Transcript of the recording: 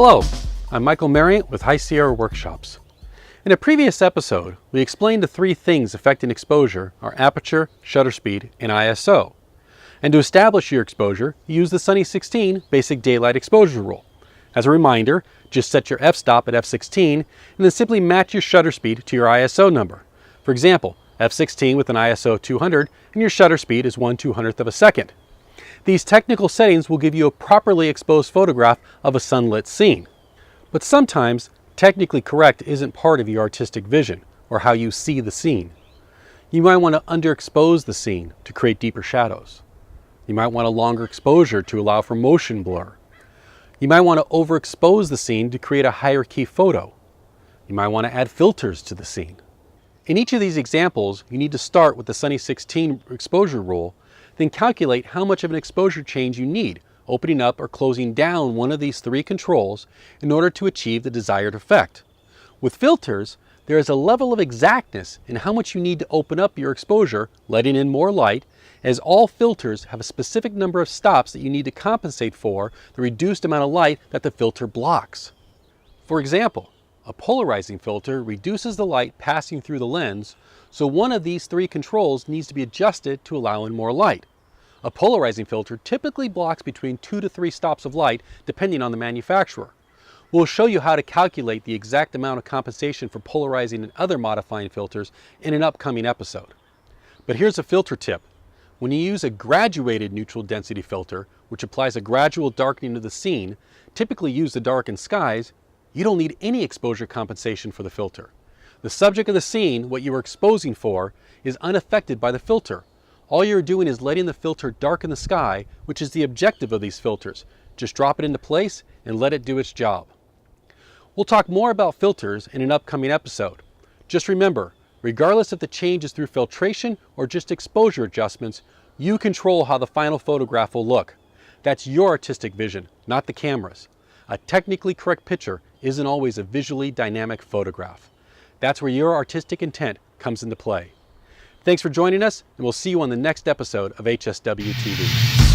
Hello, I'm Michael Marriott with High Sierra Workshops. In a previous episode, we explained the three things affecting exposure are aperture, shutter speed, and ISO. And to establish your exposure, you use the Sunny 16 basic daylight exposure rule. As a reminder, just set your f-stop at f16 and then simply match your shutter speed to your ISO number. For example, f16 with an ISO of 200 and your shutter speed is 1/200th of a second. These technical settings will give you a properly exposed photograph of a sunlit scene. But sometimes, technically correct isn't part of your artistic vision or how you see the scene. You might want to underexpose the scene to create deeper shadows. You might want a longer exposure to allow for motion blur. You might want to overexpose the scene to create a higher key photo. You might want to add filters to the scene. In each of these examples, you need to start with the Sunny 16 exposure rule, then calculate how much of an exposure change you need, opening up or closing down one of these three controls in order to achieve the desired effect. With filters, there is a level of exactness in how much you need to open up your exposure, letting in more light, as all filters have a specific number of stops that you need to compensate for the reduced amount of light that the filter blocks. For example, a polarizing filter reduces the light passing through the lens, so one of these three controls needs to be adjusted to allow in more light. A polarizing filter typically blocks between 2 to 3 stops of light depending on the manufacturer. We'll show you how to calculate the exact amount of compensation for polarizing and other modifying filters in an upcoming episode. But here's a filter tip. When you use a graduated neutral density filter, which applies a gradual darkening of the scene, typically used to darken skies, you don't need any exposure compensation for the filter. The subject of the scene, what you are exposing for, is unaffected by the filter. All you're doing is letting the filter darken the sky, which is the objective of these filters. Just drop it into place and let it do its job. We'll talk more about filters in an upcoming episode. Just remember, regardless if the change is through filtration or just exposure adjustments, you control how the final photograph will look. That's your artistic vision, not the camera's. A technically correct picture isn't always a visually dynamic photograph. That's where your artistic intent comes into play. Thanks for joining us, and we'll see you on the next episode of HSW.tv.